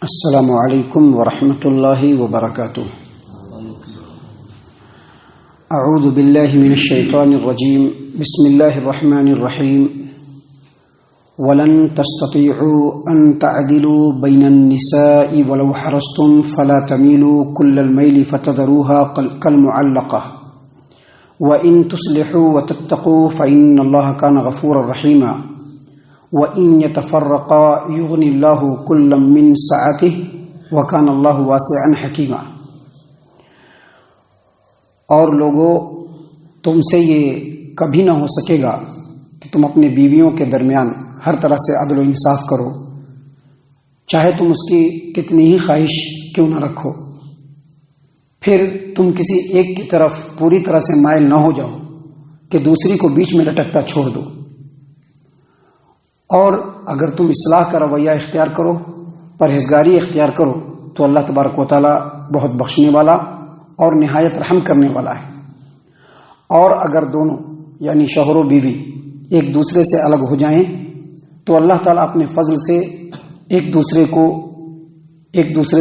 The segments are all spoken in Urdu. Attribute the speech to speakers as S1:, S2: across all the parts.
S1: السلام علیکم ورحمۃ اللہ وبرکاتہ۔ اعوذ باللہ من الشیطان الرجیم، بسم اللہ الرحمن الرحیم۔ ولن تستطيعوا ان تعدلوا بين النساء ولو حرصتم فلا تميلوا كل الميل فتذروها كالمعلقة وان تصلحوا وتتقوا فإن الله كان غفورا رحيما وَإِن يَتَفَرَّقَا يُغْنِ اللَّهُ كُلًّا مِّن سَعَتِهِ وَكَانَ اللَّهُ وَاسِعًا حَكِيمًا۔ اور لوگوں، تم سے یہ کبھی نہ ہو سکے گا کہ تم اپنے بیویوں کے درمیان ہر طرح سے عدل و انصاف کرو، چاہے تم اس کی کتنی ہی خواہش کیوں نہ رکھو، پھر تم کسی ایک کی طرف پوری طرح سے مائل نہ ہو جاؤ کہ دوسری کو بیچ میں لٹکتا چھوڑ دو۔ اور اگر تم اصلاح کا رویہ اختیار کرو، پرہیزگاری اختیار کرو، تو اللہ تبارک و تعالی بہت بخشنے والا اور نہایت رحم کرنے والا ہے۔ اور اگر دونوں یعنی شوہر و بیوی ایک دوسرے سے الگ ہو جائیں تو اللہ تعالیٰ اپنے فضل سے ایک دوسرے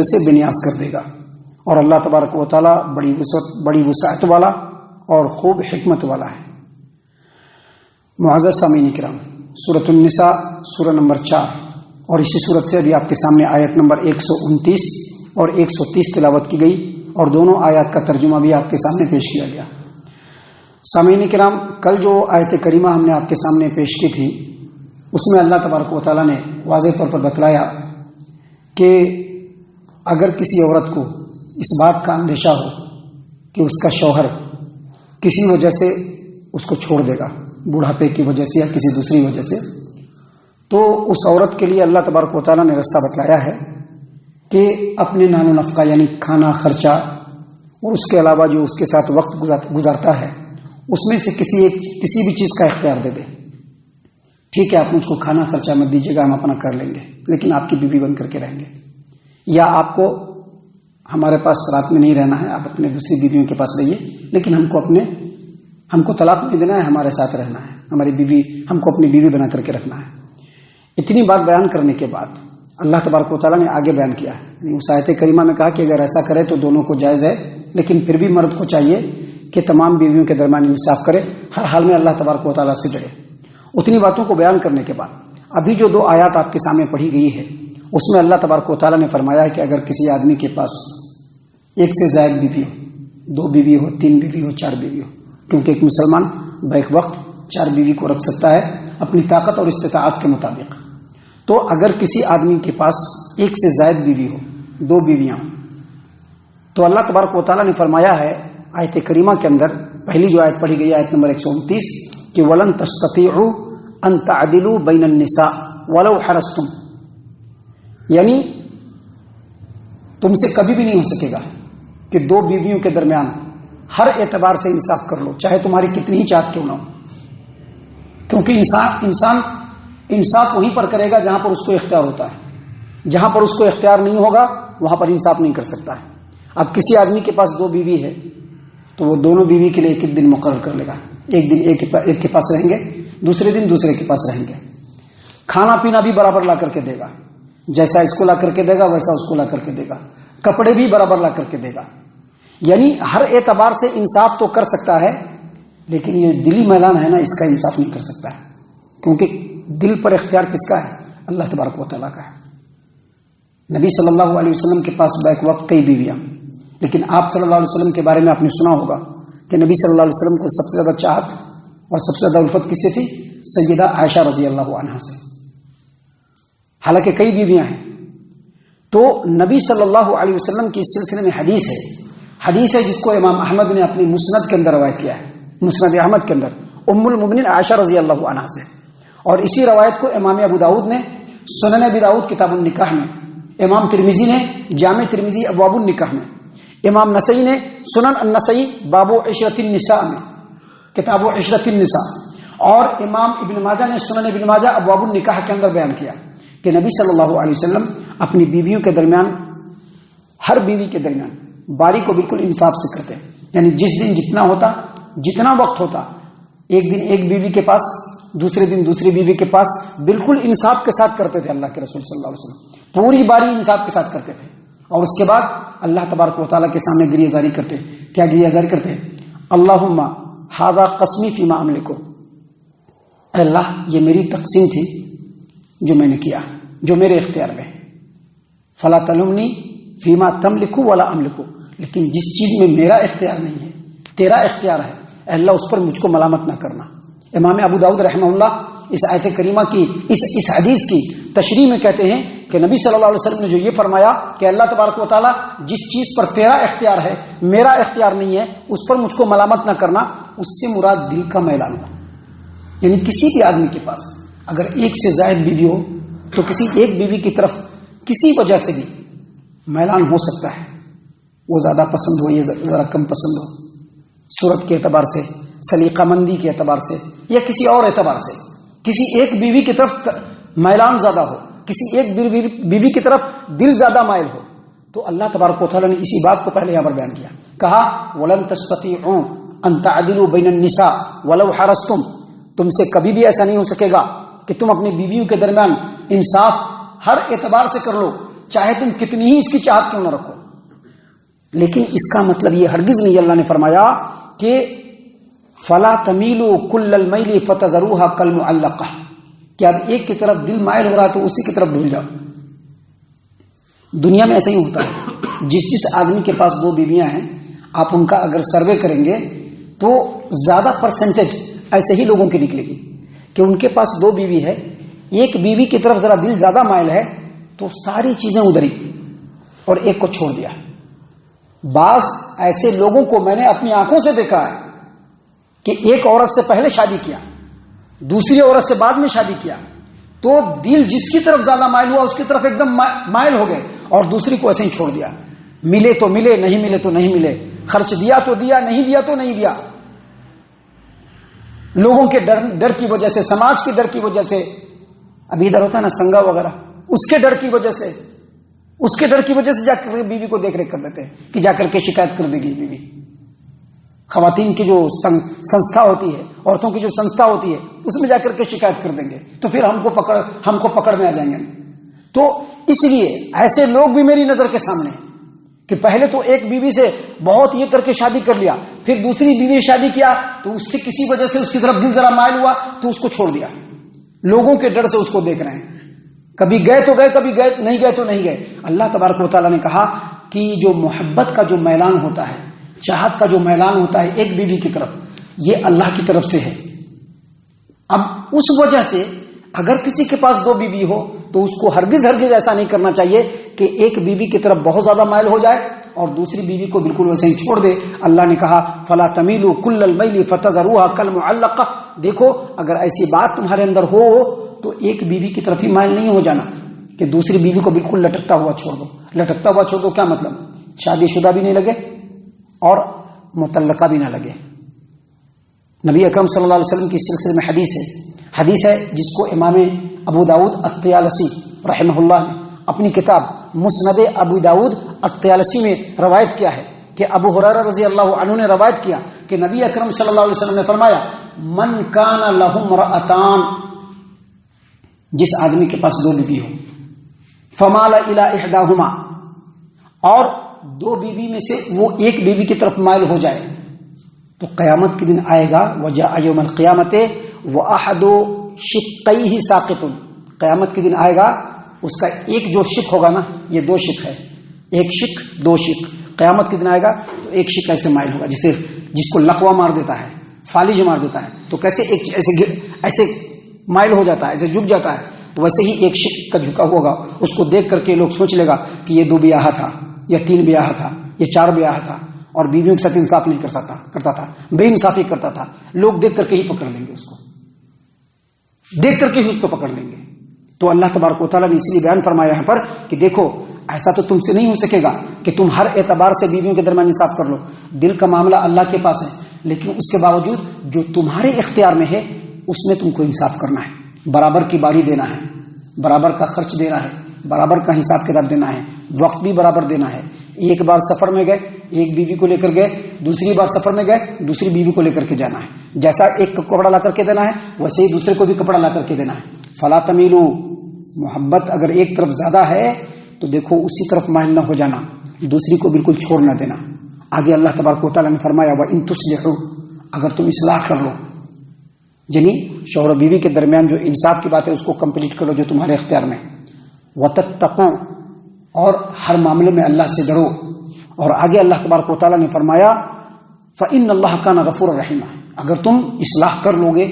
S1: سے بے نیاز کر دے گا، اور اللہ تبارک و تعالیٰ بڑی وسعت والا اور خوب حکمت والا ہے۔ معزز سامعین کرام، سورۃ النساء سورہ نمبر 4 اور اسی سورت سے ابھی آپ کے سامنے آیت نمبر 129 اور 130 تلاوت کی گئی، اور دونوں آیات کا ترجمہ بھی آپ کے سامنے پیش کیا گیا۔ سامعین کرام، کل جو آیت کریمہ ہم نے آپ کے سامنے پیش کی تھی، اس میں اللہ تبارک و تعالیٰ نے واضح طور پر بتلایا کہ اگر کسی عورت کو اس بات کا اندیشہ ہو کہ اس کا شوہر کسی وجہ سے اس کو چھوڑ دے گا، بڑھاپے کی وجہ سے یا کسی دوسری وجہ سے، تو اس عورت کے لیے اللہ تبارک و تعالیٰ نے راستہ بتلایا ہے کہ اپنے نان و نفقہ یعنی کھانا خرچہ اور اس کے علاوہ جو اس کے ساتھ وقت گزارتا ہے، اس میں سے کسی بھی چیز کا اختیار دے دے۔ ٹھیک ہے، آپ مجھ کو کھانا خرچہ مت دیجیے گا، ہم اپنا کر لیں گے، لیکن آپ کی بیوی بن کر کے رہیں گے، یا آپ کو ہمارے پاس رات میں نہیں رہنا ہے، آپ اپنے دوسری بیویوں کے پاس رہیے، لیکن ہم کو طلاق نہیں دینا ہے، ہمارے ساتھ رہنا ہے، ہم کو اپنی بیوی بنا کر کے رکھنا ہے۔ اتنی بات بیان کرنے کے بعد اللہ تبارک و تعالیٰ نے آگے بیان کیا ہے، اس آیت کریمہ میں کہا کہ اگر ایسا کرے تو دونوں کو جائز ہے، لیکن پھر بھی مرد کو چاہیے کہ تمام بیویوں کے درمیان انصاف کرے، ہر حال میں اللہ تبارک و تعالیٰ سے جڑے۔ اتنی باتوں کو بیان کرنے کے بعد ابھی جو 2 آیات آپ کے سامنے پڑھی گئی ہے، اس میں اللہ تبارک و تعالیٰ نے فرمایا ہے کہ اگر کسی آدمی کے پاس ایک سے زائد بیوی ہو، 2 بیوی ہو، 3 بیوی ہو، 4 بیوی ہو، کیونکہ ایک مسلمان بیک وقت 4 بیوی کو رکھ سکتا ہے اپنی طاقت اور استطاعت کے مطابق، تو اگر کسی آدمی کے پاس ایک سے زائد بیوی ہو، 2 بیویاں ہوں، تو اللہ تبارک و تعالیٰ نے فرمایا ہے آیت کریمہ کے اندر، پہلی جو آیت پڑھی گئی آیت نمبر 129 کہ وَلَن تَسْتَطِيعُوا أَن تَعْدِلُوا بَيْنَ النِّسَاءِ وَلَوْ حَرَصْتُمْ، یعنی تم سے کبھی بھی نہیں ہو سکے گا کہ 2 بیویوں کے درمیان ہر اعتبار سے انصاف کر لو، چاہے تمہاری کتنی ہی چاہت کیوں نہ ہو، کیونکہ انسان انصاف وہیں پر کرے گا جہاں پر اس کو اختیار ہوتا ہے، جہاں پر اس کو اختیار نہیں ہوگا وہاں پر انصاف نہیں کر سکتا ہے۔ اب کسی آدمی کے پاس 2 بیوی ہے تو وہ دونوں بیوی کے لیے ایک دن مقرر کر لے گا، ایک دن ایک کے پاس رہیں گے، دوسرے دن دوسرے کے پاس رہیں گے، کھانا پینا بھی برابر لا کر کے دے گا، جیسا اس کو لا کر کے دے گا ویسا اس کو لا کر کے دے گا، کپڑے بھی برابر لا کر کے دے گا، یعنی ہر اعتبار سے انصاف تو کر سکتا ہے، لیکن یہ دلی میدان ہے نا، اس کا انصاف نہیں کر سکتا ہے، کیونکہ دل پر اختیار کس کا ہے؟ اللہ تبارک و تعالیٰ کا ہے۔ نبی صلی اللہ علیہ وسلم کے پاس بیک وقت کئی بیویاں، لیکن آپ صلی اللہ علیہ وسلم کے بارے میں آپ نے سنا ہوگا کہ نبی صلی اللہ علیہ وسلم کو سب سے زیادہ چاہت اور سب سے زیادہ الفت کس سے تھی؟ سیدہ عائشہ رضی اللہ عنہا سے، حالانکہ کئی بیویاں ہیں۔ تو نبی صلی اللہ علیہ وسلم کی اس سلسلے میں حدیث ہے جس کو امام احمد نے اپنی مسند کے اندر روایت کیا ہے، مسند احمد کے اندر ام المؤمنین عائشہ رضی اللہ عنہا سے، اور اسی روایت کو امام ابو داؤد نے سنن ابی داؤد کتاب النکاح میں، امام ترمذی نے جامع ترمذی ابواب النکاح میں، امام نسائی نے سنن النسائی باب عشرۃ النساء میں، کتاب عشرۃ النساء، اور امام ابن ماجہ نے سنن ابن ماجہ ابواب النکاح کے اندر بیان کیا کہ نبی صلی اللہ علیہ وسلم اپنی بیویوں کے درمیان، ہر بیوی کے درمیان باری کو بالکل انصاف سے کرتے ہیں، یعنی جس دن جتنا ہوتا، جتنا وقت ہوتا، ایک دن ایک بیوی کے پاس، دوسرے دن دوسری بیوی کے پاس، بالکل انصاف کے ساتھ کرتے تھے اللہ کے رسول صلی اللہ علیہ وسلم۔ پوری باری انصاف کے ساتھ کرتے تھے، اور اس کے بعد اللہ تبارک و تعالیٰ کے سامنے گریہ زاری کرتے. کیا گریہ زاری کرتے؟ اللہم ھذا قسمی فیما املک، اے اللہ یہ میری تقسیم تھی جو میں نے کیا، جو میرے اختیار میں. فلا تلمنی فیما تملک ولا املک، لیکن جس چیز میں میرا اختیار نہیں ہے، تیرا اختیار ہے، اے اللہ اس پر مجھ کو ملامت نہ کرنا. امام ابو داؤد رحمہ اللہ اس آیت کریمہ کی اس حدیث کی تشریح میں کہتے ہیں کہ نبی صلی اللہ علیہ وسلم نے جو یہ فرمایا کہ اللہ تبارک و تعالیٰ جس چیز پر تیرا اختیار ہے میرا اختیار نہیں ہے اس پر مجھ کو ملامت نہ کرنا، اس سے مراد دل کا میلان ہو. یعنی کسی بھی آدمی کے پاس اگر ایک سے زائد بیوی ہو تو کسی ایک بیوی کی طرف کسی وجہ سے بھی میلان ہو سکتا ہے، وہ زیادہ پسند ہو، یہ ذرا کم پسند ہو، صورت کے اعتبار سے، سلیقہ مندی کے اعتبار سے، یا کسی اور اعتبار سے کسی ایک بیوی کی طرف میلان زیادہ ہو، کسی ایک بیوی کی طرف دل زیادہ مائل ہو، تو اللہ تبارک و تعالیٰ نے اسی بات کو پہلے یہاں پر بیان کیا. کہا وَلَن تَسْتَطِيعُوا أَن تَعْدِلُوا بَيْنَ النِّسَاءِ وَلَوْ حَرَصْتُمْ، تم سے کبھی بھی ایسا نہیں ہو سکے گا کہ تم اپنی بیویوں کے درمیان انصاف ہر اعتبار سے کر لو، چاہے تم کتنی ہی اس کی چاہت کیوں نہ رکھو. لیکن اس کا مطلب یہ ہرگز نہیں اللہ نے فرمایا کہ فلا تمیلوا کل المیل فتذروها کالمعلقہ، کہ اب ایک کی طرف دل مائل ہو رہا ہے تو اسی کی طرف ڈھل جاؤ. دنیا میں ایسا ہی ہوتا ہے، جس آدمی کے پاس دو بیویاں ہیں آپ ان کا اگر سروے کریں گے تو زیادہ پرسنٹیج ایسے ہی لوگوں کی نکلے گی کہ ان کے پاس دو بیوی ہے، ایک بیوی کی طرف ذرا دل زیادہ مائل ہے تو ساری چیزیں ادھری اور ایک کو چھوڑ دیا. بعض ایسے لوگوں کو میں نے اپنی آنکھوں سے دیکھا ہے کہ ایک عورت سے پہلے شادی کیا، دوسری عورت سے بعد میں شادی کیا، تو دل جس کی طرف زیادہ مائل ہوا اس کی طرف ایک دم مائل ہو گئے اور دوسری کو ایسے ہی چھوڑ دیا. ملے تو ملے، نہیں ملے تو نہیں ملے، خرچ دیا تو دیا، نہیں دیا تو نہیں دیا. لوگوں کے ڈر کی وجہ سے، سماج کے ڈر کی وجہ سے، ابھی ادھر ہوتا ہے نا سنگا وغیرہ، اس کے ڈر کی وجہ سے جا کر بیوی کو دیکھ ریکھ کر دیتے ہیں کہ جا کر کے شکایت کر دے گی بیوی. خواتین کی جو سنستھا ہوتی ہے، عورتوں کی جو سنستھا ہوتی ہے، اس میں جا کر کے شکایت کر دیں گے تو پھر ہم کو پکڑ میں آ جائیں گے. تو اس لیے ایسے لوگ بھی میری نظر کے سامنے ہیں کہ پہلے تو ایک بیوی سے بہت یہ کر کے شادی کر لیا، پھر دوسری بیوی شادی کیا تو اس سے کسی وجہ سے اس کی طرف دل ذرا مائل ہوا تو اس کو چھوڑ دیا. لوگوں کے ڈر سے اس کو دیکھ رہے ہیں، کبھی گئے تو گئے، کبھی گئے نہیں گئے تو نہیں گئے. اللہ تبارک و تعالیٰ نے کہا کہ جو محبت کا جو میلان ہوتا ہے، چاہت کا جو میلان ہوتا ہے ایک بیوی کی طرف، یہ اللہ کی طرف سے ہے. اب اس وجہ سے اگر کسی کے پاس دو بیوی ہو تو اس کو ہرگز ایسا نہیں کرنا چاہیے کہ ایک بیوی کی طرف بہت زیادہ مائل ہو جائے اور دوسری بیوی کو بالکل ویسے ہی چھوڑ دے. اللہ نے کہا فلا تمیلوا کل المیل فتذروها کالمعلقہ. دیکھو اگر ایسی بات تمہارے اندر ہو تو ایک بیوی کی طرف ہی مائل نہیں ہو جانا کہ دوسری بیوی کو بالکل لٹکتا ہوا چھوڑ دو. لٹکتا ہوا چھوڑ دو کیا مطلب؟ شادی شدہ بھی نہیں لگے اور مطلقہ بھی نہ لگے. نبی اکرم صلی اللہ علیہ وسلم کی سلسلے میں حدیث ہے جس کو امام ابو داود الطیالسی رحمہ اللہ نے اپنی کتاب مسند ابو داود الطیالسی میں روایت کیا ہے کہ ابو ہریرہ رضی اللہ عنہ نے روایت کیا کہ نبی اکرم صلی اللہ علیہ وسلم نے فرمایا من کان لہ امرأتان، جس آدمی کے پاس دو بیوی ہو، فمال الی احداہما، اور دو بیوی میں سے وہ ایک بیوی کی طرف مائل ہو جائے تو قیامت کے دن آئے گا وجاء یوم القیامت واحد شقیہ ساقط. قیامت کے دن آئے گا اس کا ایک جو شق ہوگا نا، یہ دو شق ہے، ایک شق دو شق. قیامت کے دن آئے گا تو ایک شق ایسے مائل ہوگا جس کو لقوہ مار دیتا ہے، فالج مار دیتا ہے تو کیسے ایسے مائل ہو جاتا ہے، ایسے جھک جاتا ہے، ویسے ہی ایک شق کا جھکا ہوگا. اس کو دیکھ کر کے لوگ سوچ لے گا کہ یہ 2 بیاہ تھا یا 3 بیاہ تھا یا 4 بیاہ تھا اور بیویوں کے ساتھ انصاف نہیں کرتا تھا، بے انصافی کرتا تھا. لوگ دیکھ کر کے ہی پکڑ لیں گے، اس کو دیکھ کر کے ہی اس کو پکڑ لیں گے. تو اللہ تبارک و تعالیٰ نے اس لیے بیان فرمایا یہاں پر کہ دیکھو ایسا تو تم سے نہیں ہو سکے گا کہ تم ہر اعتبار سے بیویوں کے درمیان انصاف کر لو. دل کا معاملہ اللہ کے پاس ہے، لیکن اس کے باوجود جو تمہارے اختیار میں ہے اس میں تم کو انصاف کرنا ہے. برابر کی باری دینا ہے، برابر کا خرچ دینا ہے، برابر کا حساب کتاب دینا ہے، وقت بھی برابر دینا ہے. ایک بار سفر میں گئے، ایک بیوی کو لے کر گئے، دوسری بار سفر میں گئے، دوسری بیوی کو لے کر کے جانا ہے. جیسا ایک کو کپڑا لا کر کے دینا ہے ویسے ہی دوسرے کو بھی کپڑا لا کر کے دینا ہے. فلا تمیلوا محبت اگر ایک طرف زیادہ ہے تو دیکھو اسی طرف مائل نہ ہو جانا، دوسری کو بالکل چھوڑ نہ دینا۔ آگے اللہ تبارک و تعالیٰ نے فرمایا وَإِن تُصْلِحُوا، اگر تم اصلاح کر لو، یعنی شوہر و بیوی کے درمیان جو انصاف کی بات ہے اس کو کمپلیٹ کرو جو تمہارے اختیار میں، وَتَتَّقُوا، اور ہر معاملے میں اللہ سے ڈرو۔ اور آگے اللہ تبارک و تعالیٰ نے فرمایا فَإِنَّ اللَّهَ كَانَ غَفُورًا رَحِيمًا، اگر تم اصلاح کر لو گے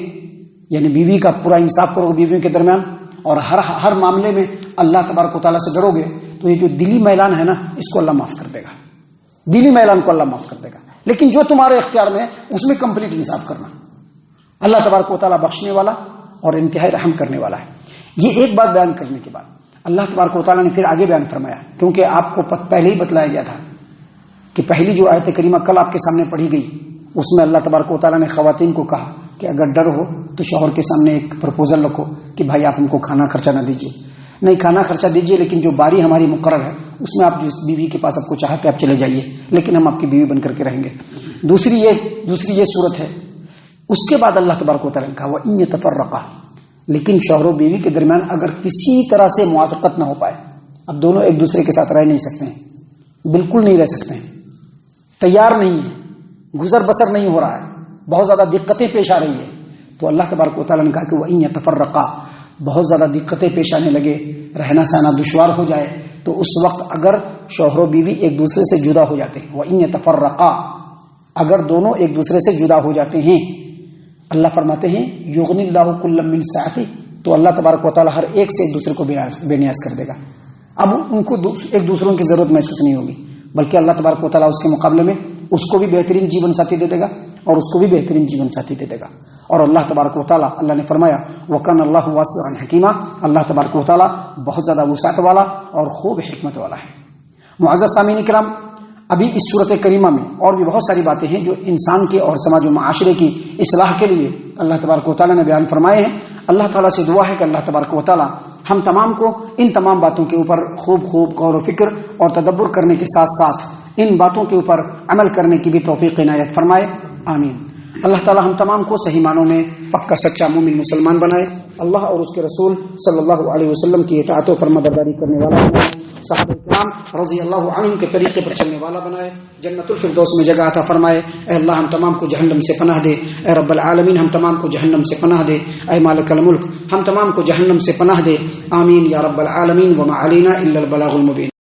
S1: یعنی بیوی کا پورا انصاف کرو گے بیویوں کے درمیان اور ہر معاملے میں اللہ تبارک و تعالیٰ سے ڈرو گے تو یہ جو دلی میلان ہے نا اس کو اللہ معاف کر دے گا، دلی میلان کو اللہ معاف کر دے گا۔ لیکن جو تمہارے اختیار میں اس میں کمپلیٹ انصاف کرنا۔ اللہ تبارک و تعالیٰ بخشنے والا اور انتہائی رحم کرنے والا ہے۔ یہ ایک بات بیان کرنے کے بعد اللہ تبارک و تعالیٰ نے پھر آگے بیان فرمایا، کیونکہ آپ کو پہلے ہی بتلایا گیا تھا کہ پہلی جو آیت کریمہ کل آپ کے سامنے پڑھی گئی اس میں اللہ تبارک و تعالیٰ نے خواتین کو کہا کہ اگر ڈر ہو تو شوہر کے سامنے ایک پرپوزل رکھو کہ بھائی آپ ہم کو کھانا خرچہ نہ دیجیے، نہیں کھانا خرچہ دیجیے لیکن جو باری ہماری مقرر ہے اس میں آپ جس بیوی کے پاس آپ کو چاہتے آپ چلے جائیے لیکن ہم آپ کی بیوی بن کر کے رہیں گے۔ دوسری یہ صورت ہے۔ اس کے بعد اللہ تبارک و تعالیٰ نے کہا وَإِن يَتَفَرَّقَا، لیکن شوہر و بیوی کے درمیان اگر کسی طرح سے موافقت نہ ہو پائے، اب دونوں ایک دوسرے کے ساتھ رہ نہیں سکتے ہیں، بالکل نہیں رہ سکتے ہیں، تیار نہیں ہے، گزر بسر نہیں ہو رہا ہے، بہت زیادہ دقتیں پیش آ رہی ہے، تو اللہ تبارک و تعالیٰ نے کہا کہ وَإِن يَتَفَرَّقَا، بہت زیادہ دقتیں پیش آنے لگے، رہنا سہنا دشوار ہو جائے تو اس وقت اگر شوہر و بیوی ایک دوسرے سے جدا ہو جاتے ہیں، وَإِن يَتَفَرَّقَا، اگر دونوں ایک دوسرے سے جدا ہو جاتے ہیں، اللہ فرماتے ہیں یغنی اللہ کلا من سعتہ، تو اللہ تبارک و تعالیٰ ہر ایک سے ایک دوسرے کو بے نیاز کر دے گا۔ اب ان کو ایک دوسروں کی ضرورت محسوس نہیں ہوگی، بلکہ اللہ تبارک و تعالیٰ اس کے مقابلے میں اس کو بھی بہترین جیون ساتھی دے دے گا اور اس کو بھی بہترین جیون ساتھی دے دے گا۔ اور اللہ تبارک و تعالیٰ، اللہ نے فرمایا وَكَانَ اللَّهُ وَاسِعًا حَكِيمًا، اللہ تبارک و تعالیٰ بہت زیادہ وسعت والا اور خوب حکمت والا ہے۔ معزز سامعین کرام، ابھی اس صورت کریمہ میں اور بھی بہت ساری باتیں ہیں جو انسان کے اور سماج و معاشرے کی اصلاح کے لیے اللہ تبارک و تعالیٰ نے بیان فرمائے ہیں۔ اللہ تعالیٰ سے دعا ہے کہ اللہ تبارک و تعالیٰ ہم تمام کو ان تمام باتوں کے اوپر خوب غور و فکر اور تدبر کرنے کے ساتھ ساتھ ان باتوں کے اوپر عمل کرنے کی بھی توفیق عنایت فرمائے، آمین۔ اللہ تعالیٰ ہم تمام کو صحیح معنوں میں پکا سچا مومن مسلمان بنائے، اللہ اور اس کے رسول صلی اللہ علیہ وسلم کی اطاعت و فرما برداری کرنے والا بنائے، صحابہ کرام رضی اللہ عنہم کے طریقے پر چلنے والا بنائے، جنت الفردوس میں جگہ عطا فرمائے۔ اے اللہ ہم تمام کو جہنم سے پناہ دے، اے رب العالمین ہم تمام کو جہنم سے پناہ دے، اے مالک الملک ہم تمام کو جہنم سے پناہ دے، آمین یا رب العالمین۔ وما علینا الا البلاغ المبین۔